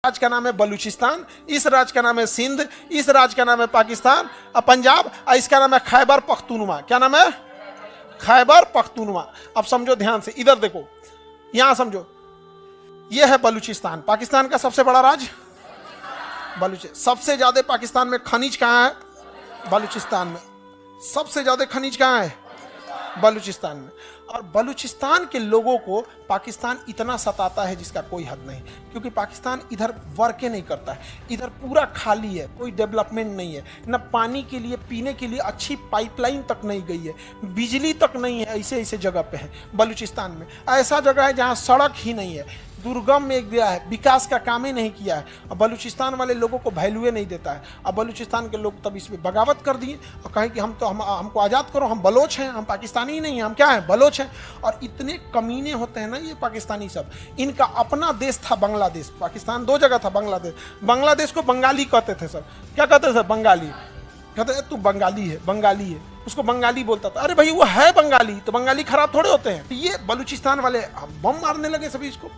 राज्य का नाम है बलूचिस्तान, इस राज्य का नाम है सिंध, इस राज्य का नाम है पाकिस्तान और पंजाब, और इसका नाम है खैबर पख्तूनवा। क्या नाम है? खैबर पख्तूनवा। अब समझो ध्यान से, इधर देखो, यहां समझो, यह है बलूचिस्तान, पाकिस्तान का सबसे बड़ा राज्य बलूचिस्तान। सबसे ज्यादा पाकिस्तान में खनिज कहाँ है? बलूचिस्तान में। सबसे ज्यादा खनिज कहाँ है? बलूचिस्तान में। और बलूचिस्तान के लोगों को पाकिस्तान इतना सताता है जिसका कोई हद नहीं, क्योंकि पाकिस्तान इधर वर्के नहीं करता है, इधर पूरा खाली है, कोई डेवलपमेंट नहीं है, न पानी के लिए, पीने के लिए अच्छी पाइपलाइन तक नहीं गई है, बिजली तक नहीं है, ऐसे ऐसे जगह पे है बलूचिस्तान में। ऐसा जगह है जहाँ सड़क ही नहीं है, दुर्गम में एक गया है, विकास का काम ही नहीं किया है। अब बलूचिस्तान वाले लोगों को वैल्यू नहीं देता है। अब बलूचिस्तान के लोग तब इसमें बगावत कर दिए और कहें कि हमको आज़ाद करो, हम बलोच हैं, हम पाकिस्तानी ही नहीं हैं, हम क्या हैं? बलोच हैं। और इतने कमीने होते हैं ना ये पाकिस्तानी सब। इनका अपना देश था बांग्लादेश, पाकिस्तान दो जगह था बांग्लादेश। बांग्लादेश को बंगाली कहते थे सब। क्या कहते थे? बंगाली। कहते हैं तू बंगाली है, बंगाली है, उसको बंगाली बोलता था। अरे भाई वो है बंगाली, तो बंगाली खराब थोड़े होते हैं। ये बलूचिस्तान वाले बम मारने लगे सभी इसको।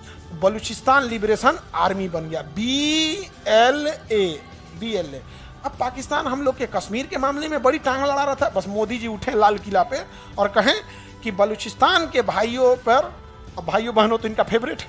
बलूचिस्तान लिबरेशन आर्मी बन गया, BLA। अब पाकिस्तान हम लोग के कश्मीर के मामले में बड़ी टांग लड़ा रहा था। बस मोदी जी उठे लाल किला पे और कहें कि बलूचिस्तान के भाइयों पर, भाइयों बहनों तो इनका फेवरेट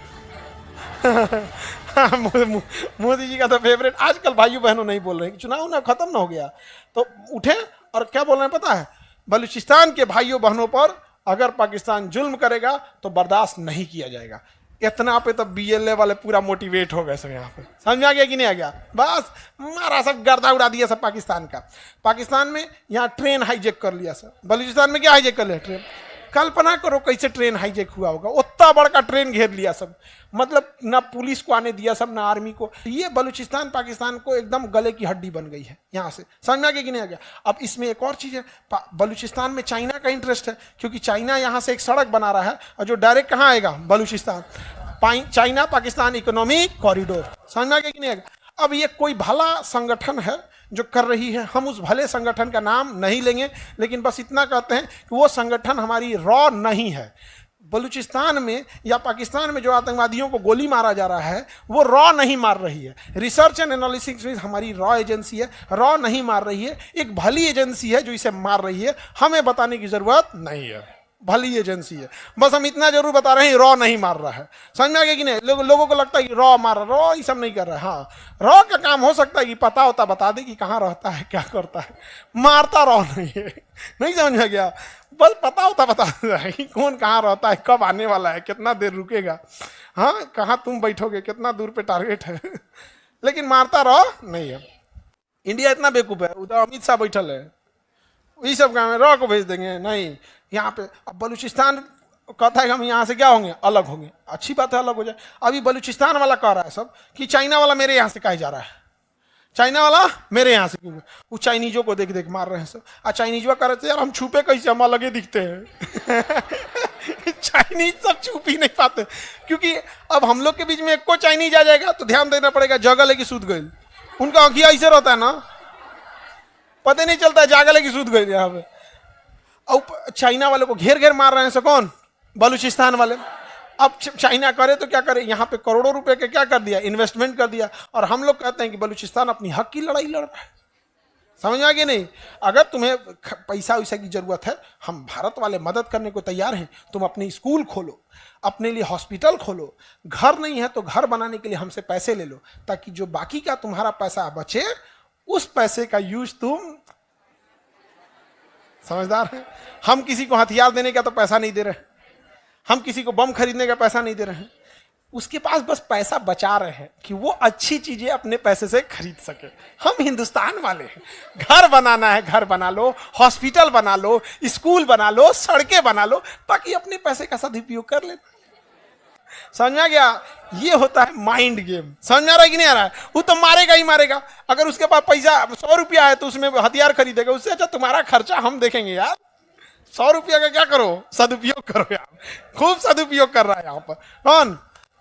मोदी जी का तो फेवरेट। आजकल भाइयों बहनों नहीं बोल रहे हैं, चुनाव ना खत्म ना हो गया तो उठे और क्या बोल रहे हैं पता है? बलूचिस्तान के भाइयों बहनों पर अगर पाकिस्तान जुल्म करेगा तो बर्दाश्त नहीं किया जाएगा। इतना पे तो BLA वाले पूरा मोटिवेट हो गए सब। यहाँ पे समझ आ गया कि नहीं आ गया? बस मारा सब, गर्दा उड़ा दिया सब पाकिस्तान का। पाकिस्तान में यहाँ ट्रेन हाईजेक कर लिया सब। बलूचिस्तान में क्या हाईजेक कर लिया? ट्रेन। कल्पना करो कैसे ट्रेन हाईजेक हुआ होगा। उतना बड़का ट्रेन घेर लिया सब, मतलब ना पुलिस को आने दिया सब, ना आर्मी को। ये बलूचिस्तान पाकिस्तान को एकदम गले की हड्डी बन गई है यहाँ से। समझ में आ गया कि नहीं आ गया? अब इसमें एक और चीज़ है, बलूचिस्तान में चाइना का इंटरेस्ट है, क्योंकि चाइना यहाँ से एक सड़क बना रहा है और जो डायरेक्ट कहाँ आएगा? Balochistan. China Pakistan economic corridor. समझ में आ गया कि नहीं आ गया? अब ये कोई भला संगठन है जो कर रही है, हम उस भले संगठन का नाम नहीं लेंगे, लेकिन बस इतना कहते हैं कि वो संगठन हमारी रॉ नहीं है। बलूचिस्तान में या पाकिस्तान में जो आतंकवादियों को गोली मारा जा रहा है वो रॉ नहीं मार रही है। रिसर्च एंड एनालिसिस में हमारी रॉ एजेंसी है, रॉ नहीं मार रही है। एक भली एजेंसी है जो इसे मार रही है, हमें बताने की जरूरत नहीं है। भली एजेंसी है, बस हम इतना जरूर बता रहे हैं रॉ नहीं मार रहा है। समझ में आ गया कि नहीं? लोगों को लगता है कि रॉ मार रहा, रॉ ये सब नहीं कर रहा है। हाँ, रॉ का काम हो सकता है कि पता होता बता दे कि कहाँ रहता है, क्या करता है, मारता रॉ नहीं है। नहीं समझ में गया? बस पता होता बता दे कि कौन कहाँ रहता है, कब आने वाला है, कितना देर रुकेगा, हाँ कहाँ तुम बैठोगे, कितना दूर पे टारगेट है लेकिन मारता रॉ नहीं है। इंडिया इतना बेवकूफ़ है, उधर अमित शाह बैठल है, ये सब काम है, रॉ को भेज देंगे। नहीं, यहाँ पे अब बलूचिस्तान कहता है कि हम यहाँ से क्या होंगे? अलग होंगे। अच्छी बात है, अलग हो जाए। अभी बलूचिस्तान वाला कह रहा है सब कि चाइना वाला मेरे यहाँ से कहे जा रहा है, चाइना वाला मेरे यहाँ से क्यों? वो चाइनीजों को देख देख मार रहे हैं सब। और चाइनीजवा कह रहे थे यार हम छुपे कैसे, हम अलग ही दिखते हैं चाइनीज सब छुप ही नहीं पाते, क्योंकि अब हम लोग के बीच में एक को चाइनीज आ जाएगा तो ध्यान देना पड़ेगा, जगह लेके सूद गए। उनका आंखिया ऐसे रहता है ना, पता नहीं चलता है, जागल है कि सूद गए यहाँ पे। अब चाइना वाले को घेर घेर मार रहे हैं। कौन? बलूचिस्तान वाले। अब चाइना करे तो क्या करे? यहाँ पे करोड़ों रुपए के क्या कर दिया? इन्वेस्टमेंट कर दिया। और हम लोग कहते हैं कि बलूचिस्तान अपनी हक की लड़ाई लड़ रहा है। समझ आ गया नहीं? अगर तुम्हें पैसा वैसा की जरूरत है, हम भारत वाले मदद करने को तैयार हैं। तुम अपने स्कूल खोलो, अपने लिए हॉस्पिटल खोलो, घर नहीं है तो घर बनाने के लिए हमसे पैसे ले लो, ताकि जो बाकी का तुम्हारा पैसा बचे उस पैसे का यूज तुम, समझदार है। हम किसी को हथियार देने का तो पैसा नहीं दे रहे, हम किसी को बम खरीदने का पैसा नहीं दे रहे हैं। उसके पास बस पैसा बचा रहे हैं कि वो अच्छी चीजें अपने पैसे से खरीद सके। हम हिंदुस्तान वाले हैं, घर बनाना है घर बना लो, हॉस्पिटल बना लो, स्कूल बना लो, सड़कें बना लो, ताकि अपने पैसे का सदुपयोग कर ले। समझ में आ गया? ये होता है माइंड गेम। समझ में आ रहा है कि नहीं आ रहा है? वो तो मारेगा ही मारेगा। अगर उसके पास पैसा 100 रुपया है तो उसमें हथियार खरीदेगा, उससे अच्छा तुम्हारा खर्चा हम देखेंगे यार। 100 रुपया का क्या करो? सदुपयोग करो यार। खूब सदुपयोग कर रहा है यहाँ पर। कौन?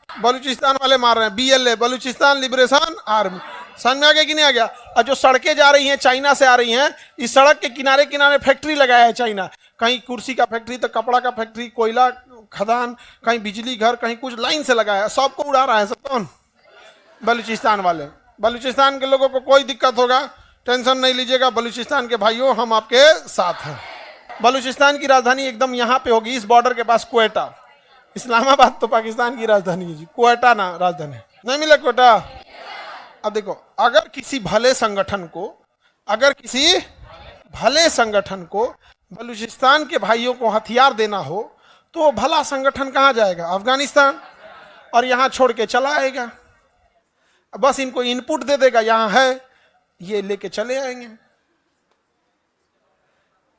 बलूचिस्तान वाले मार रहे हैं। BLA, Balochistan liberation army. समझ में आ गया कि नहीं आ गया? और जो सड़कें जा रही हैं चाइना से आ रही हैं, इस सड़क के किनारे किनारे फैक्ट्री लगाया है चाइना। कहीं कुर्सी का फैक्ट्री तो कपड़ा का फैक्ट्री, कोयला खदान, कहीं बिजली घर, कहीं कुछ लाइन से लगाया है, सबको उड़ा रहा है सब। कौन? बलूचिस्तान वाले, बलूचिस्तान के लोगों को कोई दिक्कत होगा टेंशन नहीं लीजिएगा, बलूचिस्तान के भाइयों हम आपके साथ हैं। बलूचिस्तान की राजधानी एकदम यहाँ पे होगी, इस बॉर्डर के पास क्वेटा। इस्लामाबाद तो पाकिस्तान की राजधानी है जी, क्वेटा ना राजधानी नहीं मिला क्वेटा। अब देखो, अगर किसी भले संगठन को बलूचिस्तान के भाइयों को हथियार देना हो तो वो भला संगठन कहाँ जाएगा? अफगानिस्तान, और यहाँ छोड़ के चला आएगा, बस इनको इनपुट दे देगा यहाँ है, ये लेके चले आएंगे।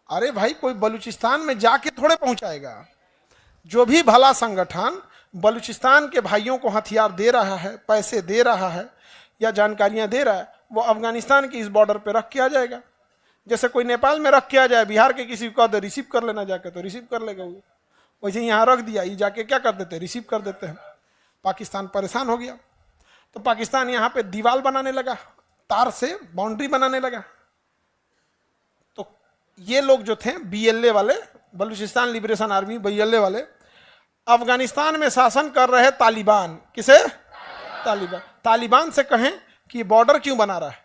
अरे भाई, कोई बलूचिस्तान में जाके थोड़े पहुंचाएगा। जो भी भला संगठन बलूचिस्तान के भाइयों को हथियार दे रहा है, पैसे दे रहा है या जानकारियां दे रहा है, वो अफगानिस्तान के इस बॉर्डर पे रख के आ जाएगा। जैसे कोई नेपाल में रख के आ जाए, बिहार के किसी को कह रिसीव कर लेना जाके, तो रिसीव कर लेगा वो। वैसे यहाँ रख दिया, ये जाके क्या कर देते हैं? रिसीव कर देते हैं। पाकिस्तान परेशान हो गया, तो पाकिस्तान यहाँ पे दीवार बनाने लगा, तार से बाउंड्री बनाने लगा। तो ये लोग जो थे BLA वाले, बलूचिस्तान लिबरेशन आर्मी, BLA वाले, अफगानिस्तान में शासन कर रहे तालिबान। किसे? तालिबान से कहें कि बॉर्डर क्यों बना रहा है?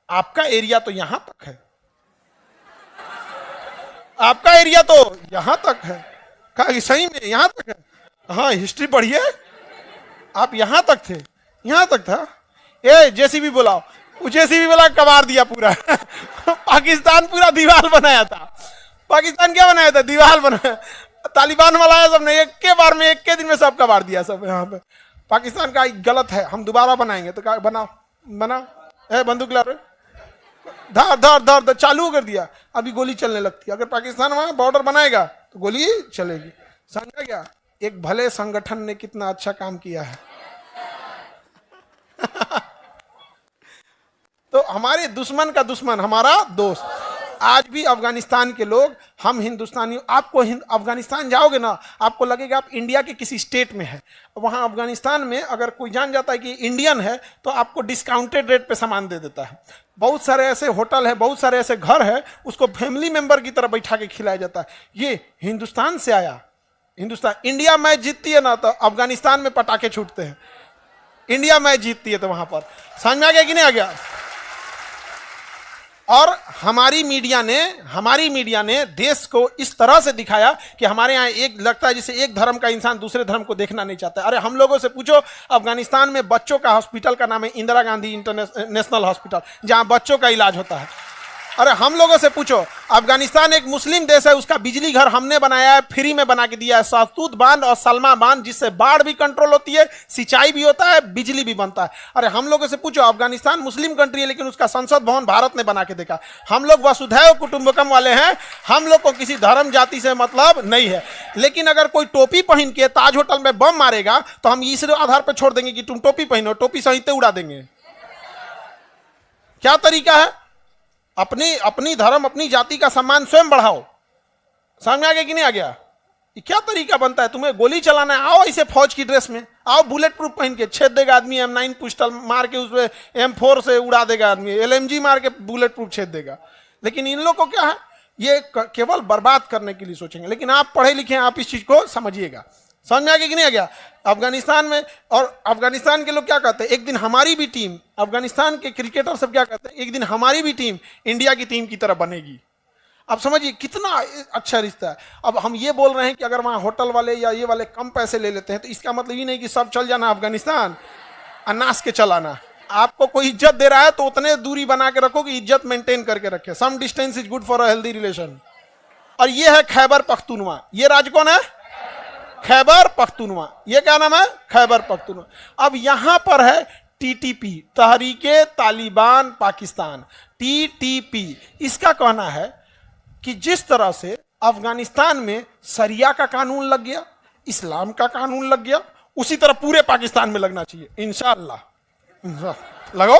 आपका एरिया तो यहां तक है, आपका एरिया तो यहां तक है। कहा सही में यहां तक है? हाँ, हिस्ट्री पढ़िए, आप यहां तक थे, यहां तक था। ए JCB बुलाओ, JCB वाला कबाड़ दिया पूरा पाकिस्तान पूरा दीवार बनाया था। पाकिस्तान क्या बनाया था? दीवार बनाया। तालिबान वाला है सबने एक के बार में, एक के दिन में सब कबाड़ दिया सब। यहाँ पे पाकिस्तान का गलत है, हम दोबारा बनाएंगे। तो क्या बनाओ, बंदूक ला रहे, धर धर धर धर चालू कर दिया, अभी गोली चलने लगती है। अगर पाकिस्तान वहां बॉर्डर बनाएगा तो गोली चलेगी। समझा क्या? एक भले संगठन ने कितना अच्छा काम किया है तो हमारे दुश्मन का दुश्मन हमारा दोस्त। आज भी अफगानिस्तान के लोग, हम हिंदुस्तानी, आपको अफगानिस्तान जाओगे ना, आपको लगेगा आप इंडिया के किसी स्टेट में है। वहाँ अफगानिस्तान में अगर कोई जान जाता है कि इंडियन है तो आपको डिस्काउंटेड रेट पे सामान दे देता है। बहुत सारे ऐसे होटल है, बहुत सारे ऐसे घर है, उसको फैमिली मेंबर की तरह बैठा के खिलाया जाता है। ये हिंदुस्तान से आया। हिंदुस्तान, इंडिया मैच जीतती है ना तो अफगानिस्तान में पटाखे छूटते हैं। इंडिया मैच जीतती है तो वहां पर, समझ में आ गया कि नहीं आ गया? और हमारी मीडिया ने देश को इस तरह से दिखाया कि हमारे यहाँ एक लगता है जैसे एक धर्म का इंसान दूसरे धर्म को देखना नहीं चाहता। अरे हम लोगों से पूछो, अफगानिस्तान में बच्चों का हॉस्पिटल का नाम है इंदिरा गांधी इंटरनेशनल हॉस्पिटल, जहां बच्चों का इलाज होता है। अरे हम लोगों से पूछो, अफगानिस्तान एक मुस्लिम देश है, उसका बिजली घर हमने बनाया है, फ्री में बना के दिया है, सहतूत बांध और सलमा बांध, जिससे बाढ़ भी कंट्रोल होती है, सिंचाई भी होता है, बिजली भी बनता है। अरे हम लोगों से पूछो, अफगानिस्तान मुस्लिम कंट्री है लेकिन उसका संसद भवन भारत ने बना के देखा। हम लोग वसुधैव कुटुंबकम वाले हैं, हम लोग को किसी धर्म जाति से मतलब नहीं है। लेकिन अगर कोई टोपी पहन के ताज होटल में बम मारेगा तो हम इस आधार पर छोड़ देंगे कि तुम टोपी पहनो, टोपी सहित उड़ा देंगे। क्या तरीका है? अपनी धर्म, अपनी जाति का सम्मान स्वयं बढ़ाओ। समझ में आ गया कि नहीं आ गया? ये क्या तरीका बनता है? तुम्हें गोली चलाना है, आओ इसे फौज की ड्रेस में, आओ बुलेट प्रूफ पहन के, छेद देगा आदमी, M9 पिस्टल मार के उसमें M4 से उड़ा देगा आदमी, LMG मार के बुलेट प्रूफ छेद देगा। लेकिन इन लोगों को क्या है, ये केवल बर्बाद करने के लिए सोचेंगे। लेकिन आप पढ़े लिखे हैं, आप इस चीज को समझिएगा। समझ में आ गया कि नहीं आ गया? अफगानिस्तान में, और अफगानिस्तान के लोग क्या कहते हैं, एक दिन हमारी भी टीम, अफगानिस्तान के क्रिकेटर सब क्या कहते हैं, एक दिन हमारी भी टीम इंडिया की टीम की तरह बनेगी। अब समझिए कितना अच्छा रिश्ता है। अब हम ये बोल रहे हैं कि अगर वहाँ होटल वाले या ये वाले कम पैसे ले लेते हैं तो इसका मतलब ये नहीं कि सब चल जाना अफगानिस्तान, अनास के चलाना। आपको कोई इज्जत दे रहा है तो उतने दूरी बना के रखो कि इज्जत मेंटेन करके रखे। Some distance is good for a healthy relation. और ये है खैबर पख्तूनवा। ये राज्य कौन है? खैबर पख्तूनवा। ये क्या नाम है? खैबर पख्तूनवा। अब यहां पर है TTP, तहरीके तालिबान पाकिस्तान, TTP। इसका कहना है कि जिस तरह से अफगानिस्तान में शरिया का कानून लग गया, इस्लाम का कानून लग गया, उसी तरह पूरे पाकिस्तान में लगना चाहिए। इंशाअल्लाह लगो।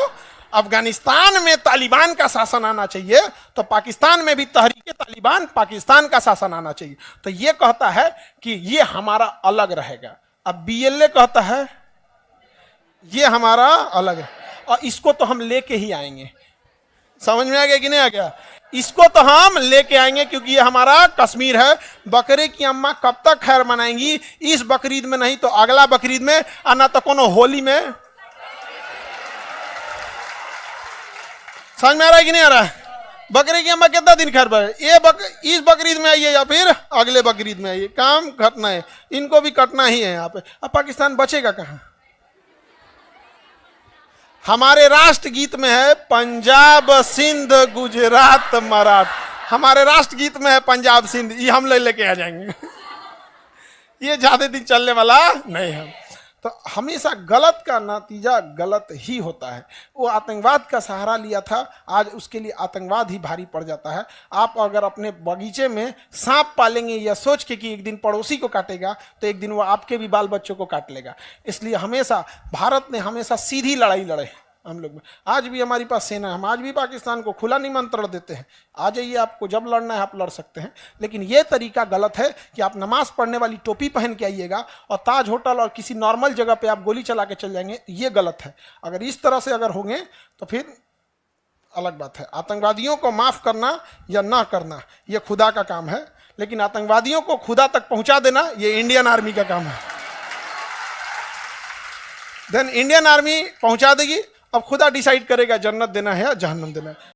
अफगानिस्तान में तालिबान का शासन आना चाहिए तो पाकिस्तान में भी तहरीके तालिबान पाकिस्तान का शासन आना चाहिए। तो ये कहता है कि ये हमारा अलग रहेगा। अब BLA कहता है ये हमारा अलग है, और इसको तो हम लेके ही आएंगे। समझ में आ गया कि नहीं आ गया? इसको तो हम लेके आएंगे क्योंकि ये हमारा कश्मीर है। बकरे की अम्मा कब तक खैर मनाएंगी? इस बकरीद में नहीं तो अगला बकरीद में, और ना तो कोनो होली में। समझ में आ रहा है कि नहीं आ रहा है? बकरी की अम्मा कितना दिन खैर इस बकरीद में आइए या फिर अगले बकरीद में आइए, काम कटना है, इनको भी कटना ही है यहाँ पे। अब पाकिस्तान बचेगा कहाँ? हमारे राष्ट्रगीत में है पंजाब सिंध गुजरात मराठ, हमारे राष्ट्रगीत में है पंजाब सिंध, ये हम लेके आ जाएंगे। ये ज्यादा दिन चलने वाला नहीं है। तो हमेशा गलत का नतीजा गलत ही होता है। वो आतंकवाद का सहारा लिया था, आज उसके लिए आतंकवाद ही भारी पड़ जाता है। आप अगर अपने बगीचे में सांप पालेंगे या सोच के कि एक दिन पड़ोसी को काटेगा, तो एक दिन वो आपके भी बाल बच्चों को काट लेगा। इसलिए हमेशा भारत ने हमेशा सीधी लड़ाई लड़े हम लोग में। आज भी हमारे पास सेना है, हम आज भी पाकिस्तान को खुला निमंत्रण देते हैं, आ जाइए, आपको जब लड़ना है आप लड़ सकते हैं। लेकिन ये तरीका गलत है कि आप नमाज पढ़ने वाली टोपी पहन के आइएगा और ताज होटल और किसी नॉर्मल जगह पे आप गोली चला के चल जाएंगे, ये गलत है। अगर इस तरह से अगर होंगे तो फिर अलग बात है। आतंकवादियों को माफ करना या ना करना ये खुदा का काम है, लेकिन आतंकवादियों को खुदा तक पहुंचा देना ये इंडियन आर्मी का काम है। देन इंडियन आर्मी पहुंचा देगी, अब खुदा डिसाइड करेगा जन्नत देना है या जहन्नम देना है।